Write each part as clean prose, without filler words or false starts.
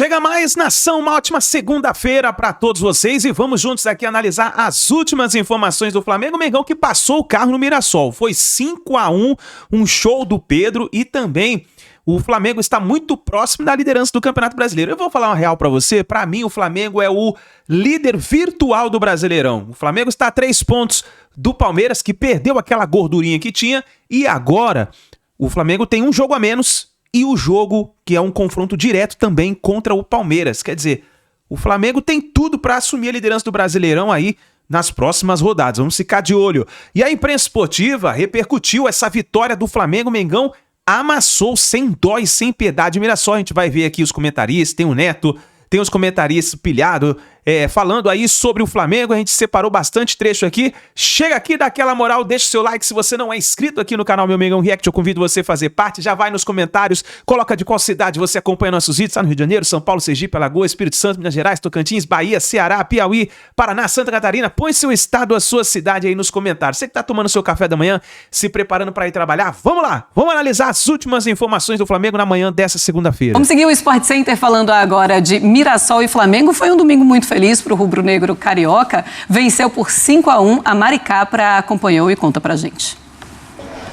Chega mais, nação, uma ótima segunda-feira para todos vocês e vamos juntos aqui analisar as últimas informações do Flamengo. O Mengão que passou o carro no Mirassol, foi 5-1, um show do Pedro e também o Flamengo está muito próximo da liderança do Campeonato Brasileiro. Eu vou falar uma real para você, para mim o Flamengo é o líder virtual do Brasileirão. O Flamengo está a 3 pontos do Palmeiras, que perdeu aquela gordurinha que tinha, e agora o Flamengo tem um jogo a menos e o jogo que é um confronto direto também contra o Palmeiras. Quer dizer, o Flamengo tem tudo para assumir a liderança do Brasileirão aí nas próximas rodadas. Vamos ficar de olho. E a imprensa esportiva repercutiu essa vitória do Flamengo. Mengão amassou sem dó e sem piedade o Mirassol. A gente vai ver aqui os comentaristas, tem o Neto, tem os comentaristas pilhados, falando aí sobre o Flamengo. A gente separou bastante trecho aqui. Chega aqui, dá aquela moral, deixa o seu like. Se você não é inscrito aqui no canal Meu Mengão React, eu convido você a fazer parte. Já vai nos comentários, coloca de qual cidade você acompanha nossos vídeos. Tá no Rio de Janeiro, São Paulo, Sergipe, Alagoas, Espírito Santo, Minas Gerais, Tocantins, Bahia, Ceará, Piauí, Paraná, Santa Catarina. Põe seu estado, a sua cidade aí nos comentários. Você que tá tomando seu café da manhã, se preparando para ir trabalhar, vamos lá. Vamos analisar as últimas informações do Flamengo na manhã dessa segunda-feira. Vamos seguir o Sport Center falando agora de Mirassol e Flamengo. Foi um domingo muito feliz para o rubro-negro carioca. Venceu por 5-1. A Maricapra acompanhou e conta pra gente.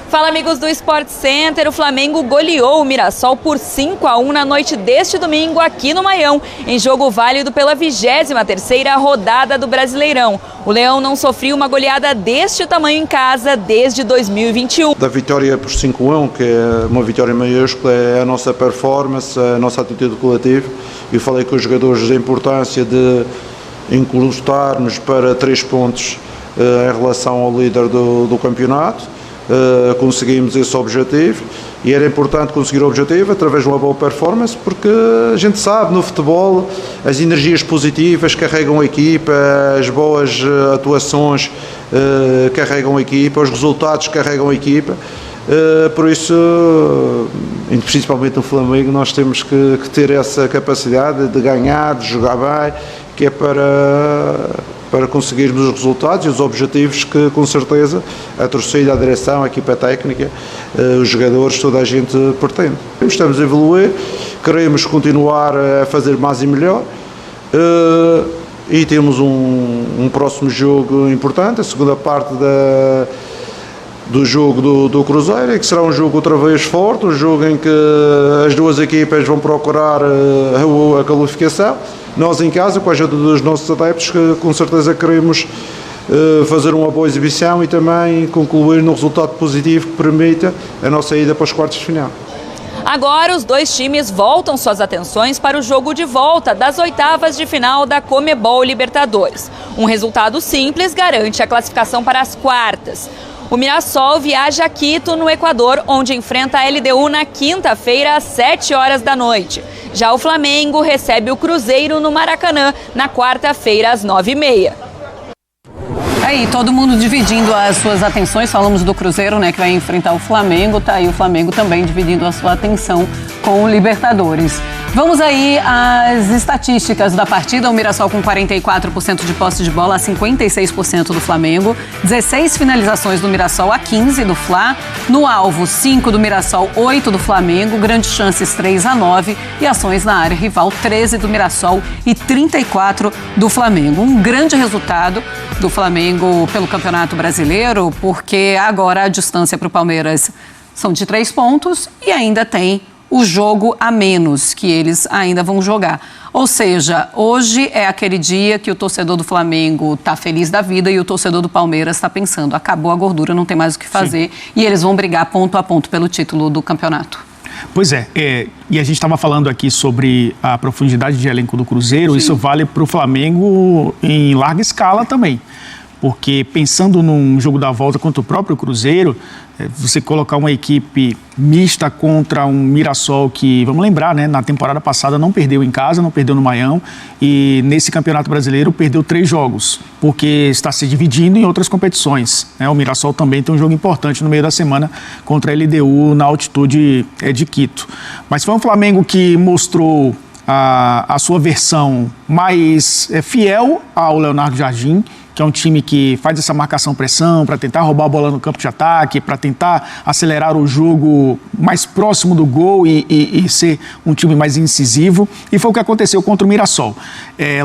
Fala, amigos do Sport Center. O Flamengo goleou o Mirassol por 5-1 na noite deste domingo aqui no Maião, em jogo válido pela 23ª rodada do Brasileirão. O Leão não sofreu uma goleada deste tamanho em casa desde 2021. Da vitória por 5-1, que é uma vitória maiúscula, é a nossa performance, a nossa atitude coletiva. Eu falei com os jogadores da importância de encostar-nos para 3 pontos em relação ao líder do campeonato. Conseguimos esse objetivo e era importante conseguir o objetivo através de uma boa performance, porque a gente sabe, no futebol as energias positivas carregam a equipa, as boas atuações carregam a equipa, os resultados carregam a equipa. Por isso, principalmente no Flamengo, nós temos que ter essa capacidade de ganhar, de jogar bem, que é para conseguirmos os resultados e os objetivos que, com certeza, a torcida, a direção, a equipa técnica, os jogadores, toda a gente pretende. Estamos a evoluir, queremos continuar a fazer mais e melhor, e temos um próximo jogo importante, a segunda parte do jogo do Cruzeiro, que será um jogo outra vez forte, um jogo em que as duas equipas vão procurar a qualificação. Nós em casa, com a ajuda dos nossos adeptos, que com certeza queremos fazer uma boa exibição e também concluir num resultado positivo que permita a nossa ida para os quartos de final. Agora os dois times voltam suas atenções para o jogo de volta das oitavas de final da Conmebol Libertadores. Um resultado simples garante a classificação para as quartas. O Mirassol viaja a Quito, no Equador, onde enfrenta a LDU na quinta-feira, às 7 horas da noite. Já o Flamengo recebe o Cruzeiro no Maracanã, na quarta-feira, às 9h30. Aí, todo mundo dividindo as suas atenções. Falamos do Cruzeiro, né, que vai enfrentar o Flamengo. Tá aí o Flamengo também dividindo a sua atenção com o Libertadores. Vamos aí às estatísticas da partida. O Mirassol com 44% de posse de bola, a 56% do Flamengo. 16 finalizações do Mirassol, a 15 do Fla. No alvo, 5 do Mirassol, 8 do Flamengo. Grandes chances, 3-9. E ações na área rival, 13 do Mirassol e 34 do Flamengo. Um grande resultado do Flamengo pelo Campeonato Brasileiro, porque agora a distância para o Palmeiras são de 3 pontos e ainda tem o jogo a menos que eles ainda vão jogar. Ou seja, hoje é aquele dia que o torcedor do Flamengo está feliz da vida e o torcedor do Palmeiras está pensando, acabou a gordura, não tem mais o que fazer. Sim. E eles vão brigar ponto a ponto pelo título do campeonato. Pois é, e a gente estava falando aqui sobre a profundidade de elenco do Cruzeiro. Sim. Isso vale para o Flamengo em larga escala também. Porque pensando num jogo da volta contra o próprio Cruzeiro, você colocar uma equipe mista contra um Mirassol que, vamos lembrar, né, na temporada passada não perdeu em casa, não perdeu no Maião e nesse Campeonato Brasileiro perdeu 3 jogos, porque está se dividindo em outras competições, né? O Mirassol também tem um jogo importante no meio da semana contra a LDU na altitude de Quito. Mas foi um Flamengo que mostrou a sua versão mais fiel ao Leonardo Jardim, que é um time que faz essa marcação-pressão para tentar roubar a bola no campo de ataque, para tentar acelerar o jogo mais próximo do gol e ser um time mais incisivo. E foi o que aconteceu contra o Mirassol.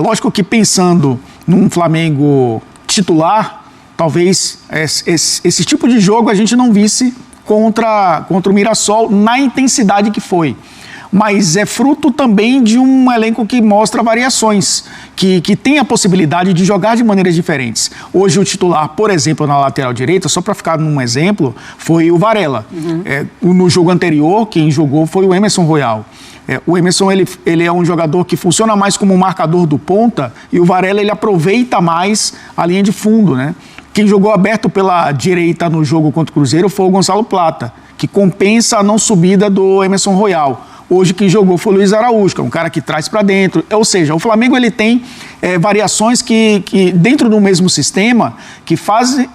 Lógico que pensando num Flamengo titular, talvez esse tipo de jogo a gente não visse contra o Mirassol na intensidade que foi. Mas é fruto também de um elenco que mostra variações, que tem a possibilidade de jogar de maneiras diferentes. Hoje o titular, por exemplo, na lateral direita, só para ficar num exemplo, foi o Varela. No jogo anterior, quem jogou foi o Emerson Royal. O Emerson ele é um jogador que funciona mais como um marcador do ponta e o Varela ele aproveita mais a linha de fundo, né? Quem jogou aberto pela direita no jogo contra o Cruzeiro foi o Gonçalo Plata, que compensa a não subida do Emerson Royal. Hoje quem jogou foi o Luiz Araújo, que é um cara que traz para dentro. Ou seja, o Flamengo ele tem variações que dentro do mesmo sistema que fazem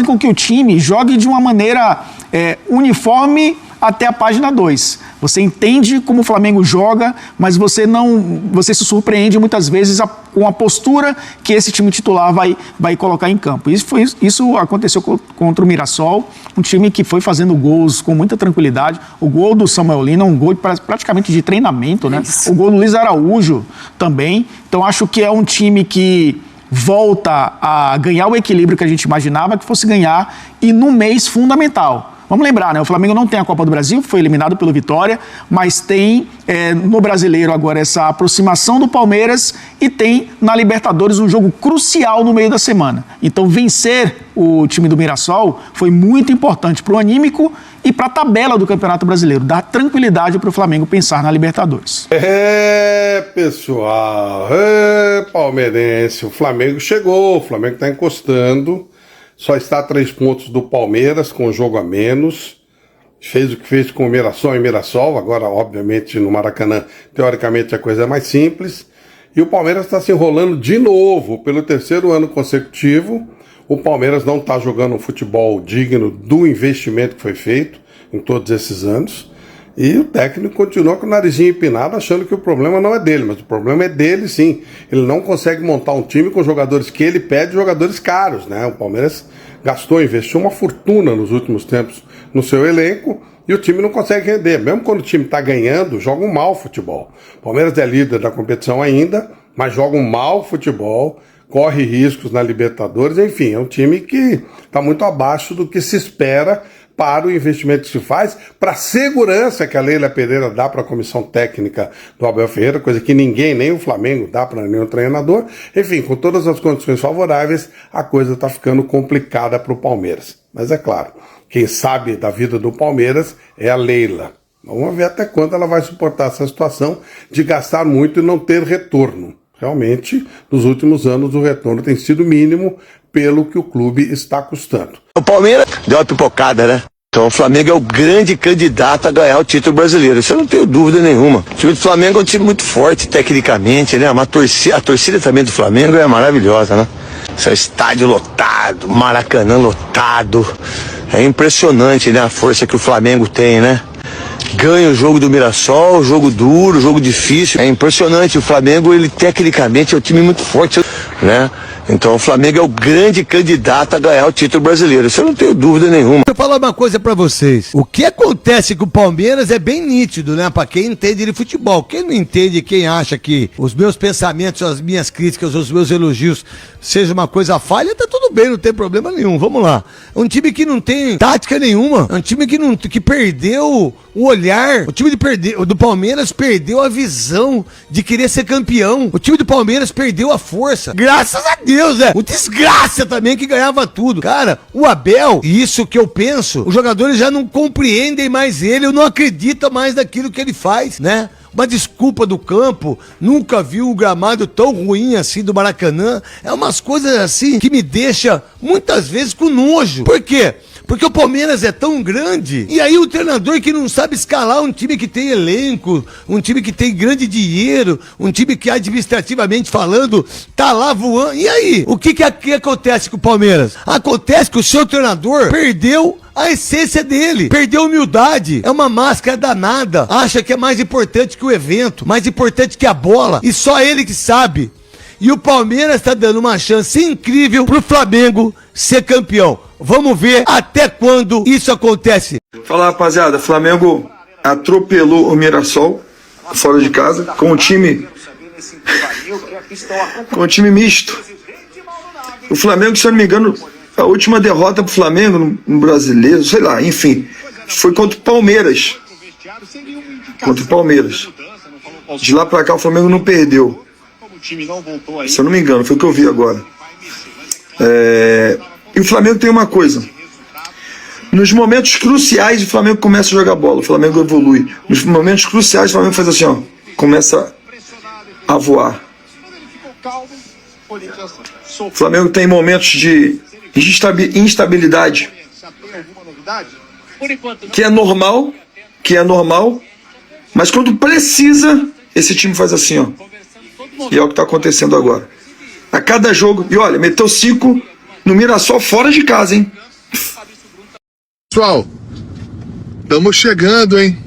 com que o time jogue de uma maneira uniforme até a página 2. Você entende como o Flamengo joga, mas você se surpreende muitas vezes com a postura que esse time titular vai colocar em campo. Isso aconteceu contra o Mirassol, um time que foi fazendo gols com muita tranquilidade. O gol do Samuel Lino é um gol praticamente de treinamento, né? O gol do Luiz Araújo também. Então acho que é um time que volta a ganhar o equilíbrio que a gente imaginava que fosse ganhar e num mês fundamental. Vamos lembrar, né? O Flamengo não tem a Copa do Brasil, foi eliminado pelo Vitória, mas tem no Brasileiro agora essa aproximação do Palmeiras e tem na Libertadores um jogo crucial no meio da semana. Então vencer o time do Mirassol foi muito importante para o anímico e para a tabela do Campeonato Brasileiro, dar tranquilidade para o Flamengo pensar na Libertadores. Pessoal, palmeirense, o Flamengo chegou, o Flamengo está encostando. Só está a 3 pontos do Palmeiras, com um jogo a menos. Fez o que fez com o Mirassol e Mirassol. Agora, obviamente, no Maracanã, teoricamente, a coisa é mais simples. E o Palmeiras está se enrolando de novo. Pelo 3º ano consecutivo, o Palmeiras não está jogando um futebol digno do investimento que foi feito em todos esses anos. E o técnico continua com o narizinho empinado, achando que o problema não é dele, mas o problema é dele sim. Ele não consegue montar um time com jogadores que ele pede, jogadores caros, né? O Palmeiras investiu uma fortuna nos últimos tempos no seu elenco e o time não consegue render. Mesmo quando o time está ganhando, joga um mau futebol. O Palmeiras é líder da competição ainda, mas joga um mau futebol, corre riscos na Libertadores, enfim, é um time que está muito abaixo do que se espera para o investimento que se faz, para a segurança que a Leila Pereira dá para a comissão técnica do Abel Ferreira, coisa que ninguém, nem o Flamengo, dá para nenhum treinador. Enfim, com todas as condições favoráveis, a coisa está ficando complicada para o Palmeiras. Mas é claro, quem sabe da vida do Palmeiras é a Leila. Vamos ver até quando ela vai suportar essa situação de gastar muito e não ter retorno. Realmente, nos últimos anos, o retorno tem sido mínimo pelo que o clube está custando. O Palmeiras deu uma pipocada, né? Então o Flamengo é o grande candidato a ganhar o título brasileiro. Isso eu não tenho dúvida nenhuma. O time do Flamengo é um time muito forte tecnicamente, né? A torcida também do Flamengo é maravilhosa, né? Esse estádio lotado, Maracanã lotado. É impressionante, né? A força que o Flamengo tem, né? Ganha o jogo do Mirassol, jogo duro, jogo difícil. É impressionante. O Flamengo, ele tecnicamente é um time muito forte, né? Então o Flamengo é o grande candidato a ganhar o título brasileiro. Isso eu não tenho dúvida nenhuma. Deixa eu falar uma coisa pra vocês. O que acontece com o Palmeiras é bem nítido, né? Pra quem entende de futebol. Quem não entende, quem acha que os meus pensamentos, as minhas críticas, os meus elogios seja uma coisa falha, tá tudo bem, não tem problema nenhum. Vamos lá. É um time que não tem tática nenhuma. É um time que perdeu o olhar. O time do Palmeiras perdeu a visão de querer ser campeão. O time do Palmeiras perdeu a força. Graças a Deus, o desgraça também que ganhava tudo. Cara, o Abel, isso que eu penso, os jogadores já não compreendem mais ele, eu não acredito mais naquilo que ele faz, né? Uma desculpa do campo, nunca vi um gramado tão ruim assim do Maracanã. É umas coisas assim que me deixa muitas vezes com nojo. Por quê? Porque o Palmeiras é tão grande, e aí o treinador que não sabe escalar um time que tem elenco, um time que tem grande dinheiro, um time que administrativamente falando, tá lá voando. E aí? O que acontece com o Palmeiras? Acontece que o seu treinador perdeu a essência dele, perdeu a humildade, é uma máscara danada, acha que é mais importante que o evento, mais importante que a bola, e só ele que sabe E o Palmeiras está dando uma chance incrível pro Flamengo ser campeão. Vamos ver até quando isso acontece. Fala, rapaziada, Flamengo atropelou o Mirassol fora de casa com um time misto. O Flamengo, se eu não me engano, a última derrota pro Flamengo no Brasileiro, sei lá, enfim, foi contra o Palmeiras. De lá pra cá o Flamengo não perdeu. Se eu não me engano, foi o que eu vi agora. E o Flamengo tem uma coisa. Nos momentos cruciais o Flamengo começa a jogar bola, o Flamengo evolui. Nos momentos cruciais o Flamengo faz assim, ó, começa a voar. O Flamengo tem momentos de instabilidade que é normal, mas quando precisa, esse time faz assim, ó. E é o que está acontecendo agora. A cada jogo, e olha, meteu 5 no Mirassol fora de casa, hein? Pessoal, estamos chegando, hein?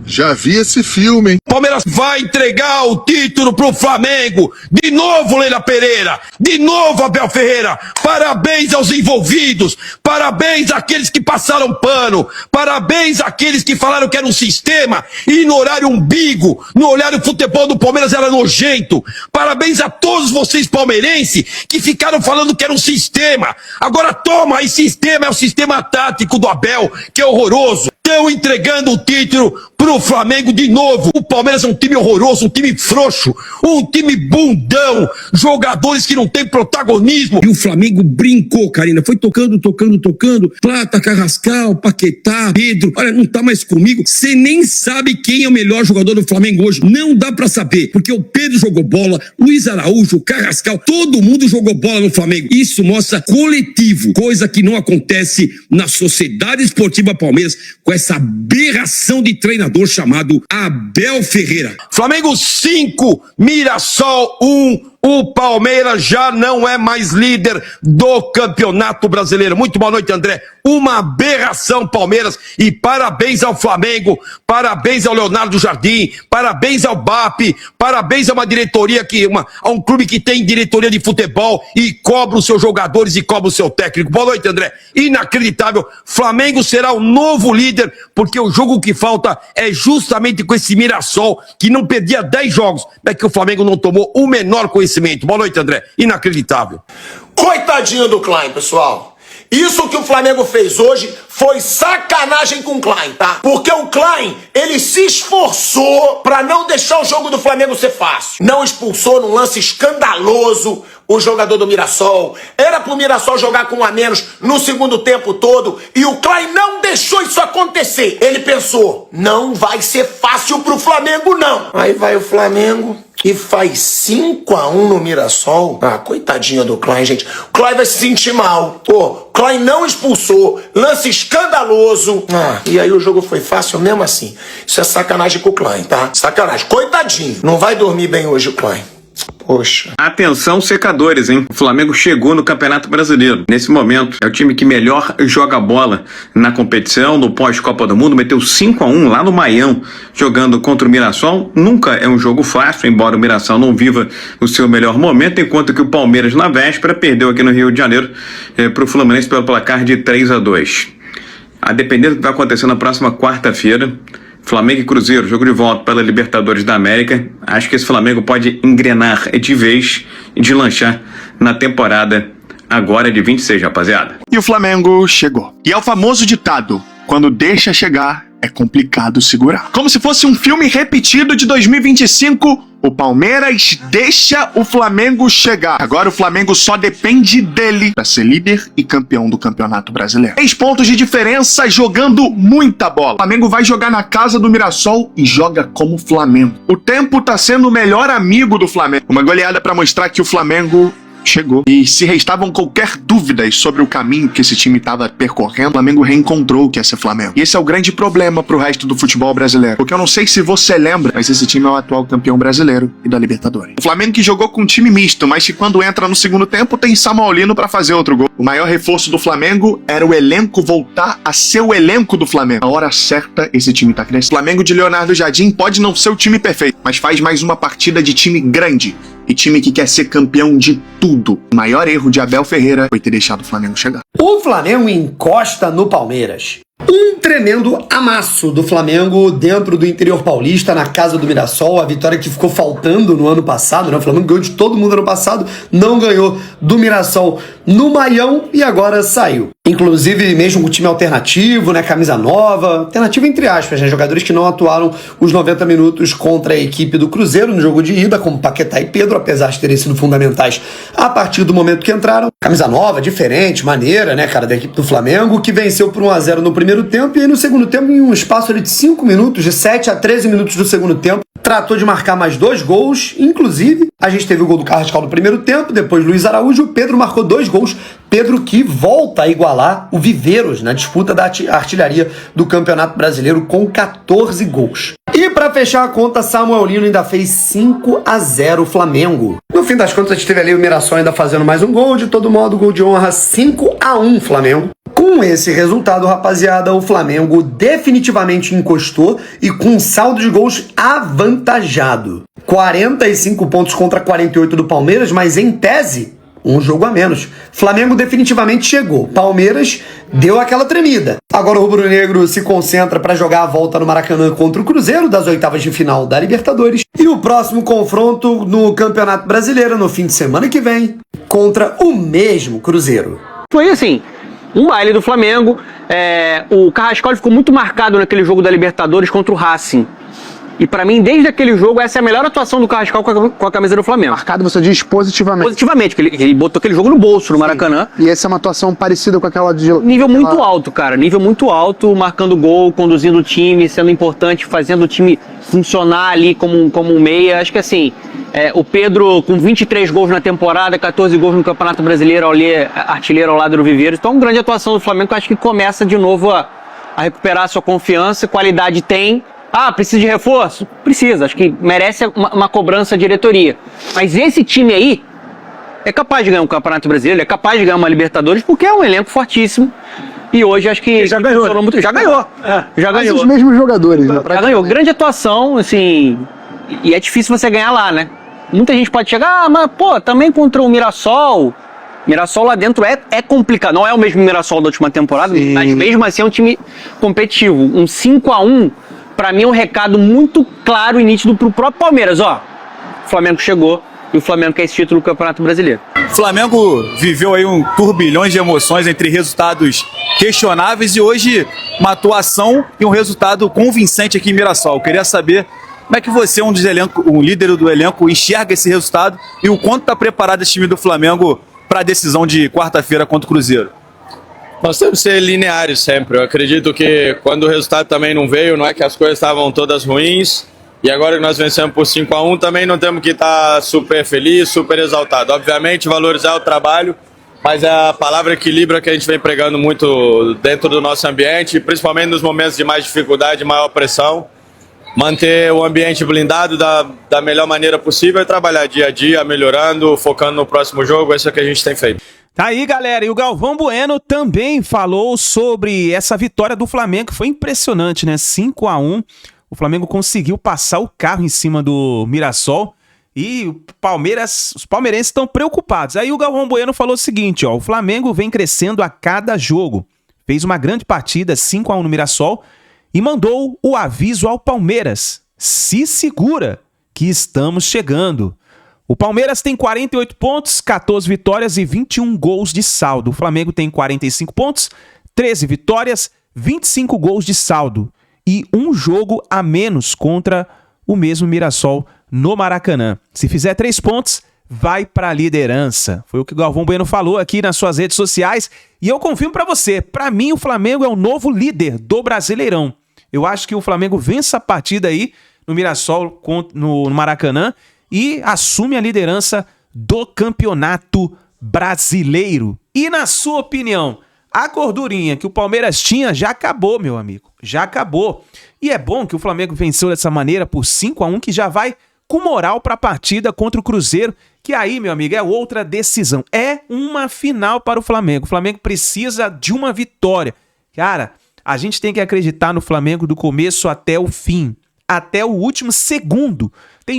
Já vi esse filme, hein? Palmeiras vai entregar o título pro Flamengo. De novo, Leila Pereira. De novo, Abel Ferreira. Parabéns aos envolvidos. Parabéns àqueles que passaram pano. Parabéns àqueles que falaram que era um sistema e no horário umbigo, no horário futebol do Palmeiras era nojento. Parabéns a todos vocês palmeirenses que ficaram falando que era um sistema. Agora toma, esse sistema é o sistema tático do Abel, que é horroroso. Estão entregando o título pro Flamengo de novo. O Palmeiras é um time horroroso, um time frouxo, um time bundão, jogadores que não têm protagonismo. E o Flamengo brincou, Karina, foi tocando. Plata, Carrascal, Paquetá, Pedro. Olha, não tá mais comigo. Você nem sabe quem é o melhor jogador do Flamengo hoje. Não dá pra saber, porque o Pedro jogou bola, Luiz Araújo, Carrascal, todo mundo jogou bola no Flamengo. Isso mostra coletivo, coisa que não acontece na Sociedade Esportiva Palmeiras, com essa aberração de treinador chamado Abel Ferreira. Flamengo 5, Mirassol 1. O Palmeiras já não é mais líder do Campeonato Brasileiro. Muito boa noite, André. Uma aberração, Palmeiras. E parabéns ao Flamengo, parabéns ao Leonardo Jardim, parabéns ao BAP, parabéns a uma diretoria, a um clube que tem diretoria de futebol e cobra os seus jogadores e cobra o seu técnico. Boa noite, André. Inacreditável. Flamengo será o novo líder, porque o jogo que falta é justamente com esse Mirassol, que não perdia 10 jogos, é que o Flamengo não tomou o menor conhecimento. Boa noite, André. Inacreditável. Coitadinho do Klein, pessoal. Isso que o Flamengo fez hoje foi sacanagem com o Klein, tá? Porque o Klein, ele se esforçou pra não deixar o jogo do Flamengo ser fácil. Não expulsou num lance escandaloso o jogador do Mirassol. Era pro Mirassol jogar com um a menos no segundo tempo todo e o Klein não deixou isso acontecer. Ele pensou, não vai ser fácil pro Flamengo, não. Aí vai o Flamengo e faz 5-1 no Mirassol. Ah, coitadinha do Klein, gente. O Klein vai se sentir mal. Pô, Klein não expulsou, lance escandaloso. Ah, e aí o jogo foi fácil mesmo assim. Isso é sacanagem com o Klein, tá? Sacanagem. Coitadinho. Não vai dormir bem hoje o Klein. Poxa. Atenção, secadores, hein? O Flamengo chegou no Campeonato Brasileiro. Nesse momento, é o time que melhor joga bola na competição, no pós-Copa do Mundo. Meteu 5-1 lá no Maião, jogando contra o Mirassol. Nunca é um jogo fácil, embora o Mirassol não viva o seu melhor momento, enquanto que o Palmeiras, na véspera, perdeu aqui no Rio de Janeiro para o Fluminense pelo placar de 3-2. A depender do que vai acontecer na próxima quarta-feira, Flamengo e Cruzeiro, jogo de volta pela Libertadores da América. Acho que esse Flamengo pode engrenar de vez e deslanchar na temporada agora de 26, rapaziada. E o Flamengo chegou. E é o famoso ditado, quando deixa chegar, é complicado segurar. Como se fosse um filme repetido de 2025, o Palmeiras deixa o Flamengo chegar. Agora o Flamengo só depende dele para ser líder e campeão do Campeonato Brasileiro. 3 pontos de diferença, jogando muita bola. O Flamengo vai jogar na casa do Mirassol e joga como Flamengo. O tempo tá sendo o melhor amigo do Flamengo. Uma goleada para mostrar que o Flamengo chegou. E se restavam qualquer dúvidas sobre o caminho que esse time estava percorrendo, o Flamengo reencontrou o que é ser Flamengo. E esse é o grande problema pro resto do futebol brasileiro. Porque eu não sei se você lembra, mas esse time é o atual campeão brasileiro e da Libertadores. O Flamengo que jogou com um time misto, mas que quando entra no segundo tempo tem Samuelino pra fazer outro gol. O maior reforço do Flamengo era o elenco voltar a ser o elenco do Flamengo. Na hora certa, esse time tá crescendo. O Flamengo de Leonardo Jardim pode não ser o time perfeito, mas faz mais uma partida de time grande. e time que quer ser campeão de tudo. O maior erro de Abel Ferreira foi ter deixado o Flamengo chegar. O Flamengo encosta no Palmeiras. Um tremendo amasso do Flamengo dentro do interior paulista, na casa do Mirassol, a vitória que ficou faltando no ano passado, né? O Flamengo ganhou de todo mundo ano passado, não ganhou do Mirassol no Maião e agora saiu. Inclusive, mesmo com o time alternativo, né? Camisa nova, alternativo entre aspas, né? Jogadores que não atuaram os 90 minutos contra a equipe do Cruzeiro no jogo de ida, como Paquetá e Pedro, apesar de terem sido fundamentais a partir do momento que entraram. Camisa nova, diferente, maneira, né, cara, da equipe do Flamengo, que venceu por 1-0 no primeiro tempo e aí no segundo tempo, em um espaço ali de 5 minutos, de 7 a 13 minutos do segundo tempo, tratou de marcar mais 2 gols, inclusive a gente teve o gol do Carrascal no primeiro tempo, depois Luiz Araújo, o Pedro marcou 2 gols, Pedro que volta a igualar o Viveiros na disputa da artilharia do Campeonato Brasileiro com 14 gols. E para fechar a conta, Samuel Lino ainda fez 5-0 Flamengo. No fim das contas, a gente teve ali o Mirassol ainda fazendo mais um gol, de todo modo, gol de honra 5-1 Flamengo. Com esse resultado, rapaziada, o Flamengo definitivamente encostou e com um saldo de gols avantajado. 45 pontos contra 48 do Palmeiras, mas em tese, um jogo a menos. Flamengo definitivamente chegou. Palmeiras deu aquela tremida. Agora o rubro-negro se concentra para jogar a volta no Maracanã contra o Cruzeiro, das oitavas de final da Libertadores. E o próximo confronto no Campeonato Brasileiro, no fim de semana que vem, contra o mesmo Cruzeiro. Foi assim, um baile do Flamengo. O Carrascal ficou muito marcado naquele jogo da Libertadores contra o Racing. E pra mim, desde aquele jogo, essa é a melhor atuação do Carrascal com a camisa do Flamengo. Marcado, você diz positivamente. Positivamente, porque ele botou aquele jogo no bolso, no Maracanã. E essa é uma atuação parecida com aquela de... Nível muito alto, cara. Nível muito alto, marcando gol, conduzindo o time, sendo importante, fazendo o time funcionar ali como um meia. Acho que assim, o Pedro com 23 gols na temporada, 14 gols no Campeonato Brasileiro, artilheiro ao lado do Viveiros. Então, uma grande atuação do Flamengo, que eu acho que começa de novo a recuperar a sua confiança. Qualidade tem. Ah, precisa de reforço? Precisa, acho que merece uma cobrança diretoria. Mas esse time aí é capaz de ganhar um Campeonato Brasileiro, é capaz de ganhar uma Libertadores, porque é um elenco fortíssimo. E hoje acho que já ganhou. Já ganhou. Já ganhou. Os mesmos jogadores, né? Já ganhou. Grande atuação, assim. E é difícil você ganhar lá, né? Muita gente pode chegar, mas, pô, também contra o Mirassol. Mirassol lá dentro é complicado. Não é o mesmo Mirassol da última temporada, sim, mas mesmo assim é um time competitivo. Um 5-1. Pra mim é um recado muito claro e nítido pro próprio Palmeiras, ó. O Flamengo chegou e o Flamengo quer esse título do Campeonato Brasileiro. O Flamengo viveu aí um turbilhão de emoções entre resultados questionáveis e hoje uma atuação e um resultado convincente aqui em Mirassol. Eu queria saber como é que você, um líder do elenco, enxerga esse resultado e o quanto está preparado esse time do Flamengo para a decisão de quarta-feira contra o Cruzeiro. Nós temos que ser lineares sempre. Eu acredito que quando o resultado também não veio, não é que as coisas estavam todas ruins, e agora que nós vencemos por 5-1, também não temos que estar super feliz, super exaltado. Obviamente, valorizar o trabalho, mas é a palavra equilíbrio que a gente vem pregando muito dentro do nosso ambiente, principalmente nos momentos de mais dificuldade, maior pressão. Manter o ambiente blindado da melhor maneira possível e trabalhar dia a dia, melhorando, focando no próximo jogo. Isso é o que a gente tem feito. Tá aí, galera, e o Galvão Bueno também falou sobre essa vitória do Flamengo, que foi impressionante, né? 5-1, o Flamengo conseguiu passar o carro em cima do Mirassol e os palmeirenses estão preocupados. Aí o Galvão Bueno falou o seguinte, ó, o Flamengo vem crescendo a cada jogo, fez uma grande partida, 5-1 no Mirassol, e mandou o aviso ao Palmeiras, se segura que estamos chegando. O Palmeiras tem 48 pontos, 14 vitórias e 21 gols de saldo. O Flamengo tem 45 pontos, 13 vitórias, 25 gols de saldo. E um jogo a menos contra o mesmo Mirassol no Maracanã. Se fizer 3 pontos, vai para a liderança. Foi o que o Galvão Bueno falou aqui nas suas redes sociais. E eu confirmo para você, para mim o Flamengo é o novo líder do Brasileirão. Eu acho que o Flamengo vence a partida aí no Mirassol, no Maracanã, e assume a liderança do Campeonato Brasileiro. E na sua opinião, a gordurinha que o Palmeiras tinha já acabou, meu amigo. Já acabou. E é bom que o Flamengo venceu dessa maneira por 5-1, que já vai com moral para a partida contra o Cruzeiro, que aí, meu amigo, é outra decisão. É uma final para o Flamengo. O Flamengo precisa de uma vitória. Cara, a gente tem que acreditar no Flamengo do começo até o fim. Até o último segundo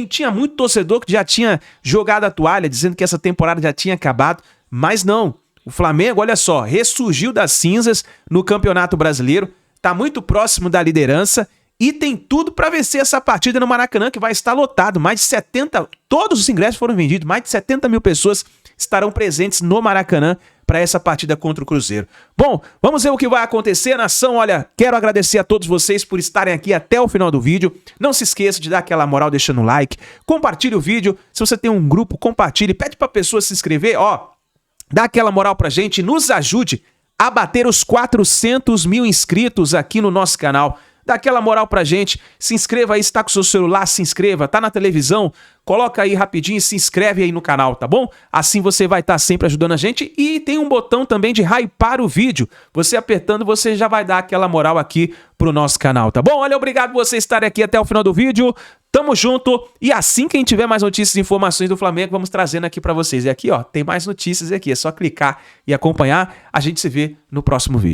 Tinha muito torcedor que já tinha jogado a toalha, dizendo que essa temporada já tinha acabado, mas não. O Flamengo, olha só, ressurgiu das cinzas no Campeonato Brasileiro, tá muito próximo da liderança e tem tudo para vencer essa partida no Maracanã, que vai estar lotado. Mais de 70, todos os ingressos foram vendidos, mais de 70 mil pessoas estarão presentes no Maracanã para essa partida contra o Cruzeiro. Bom, vamos ver o que vai acontecer, nação. Olha, quero agradecer a todos vocês por estarem aqui até o final do vídeo. Não se esqueça de dar aquela moral deixando o like, compartilhe o vídeo. Se você tem um grupo, compartilhe, pede para a pessoa se inscrever, ó. Dá aquela moral pra gente, nos ajude a bater os 400 mil inscritos aqui no nosso canal. Dá aquela moral pra gente, se inscreva aí, se tá com o seu celular, se inscreva, tá na televisão, coloca aí rapidinho e se inscreve aí no canal, tá bom? Assim você vai estar sempre ajudando a gente e tem um botão também de hypar o vídeo. Você apertando, você já vai dar aquela moral aqui pro nosso canal, tá bom? Olha, obrigado por você estar aqui até o final do vídeo. Tamo junto e assim que a gente tiver mais notícias e informações do Flamengo, vamos trazendo aqui pra vocês. E aqui, ó, tem mais notícias aqui, é só clicar e acompanhar. A gente se vê no próximo vídeo.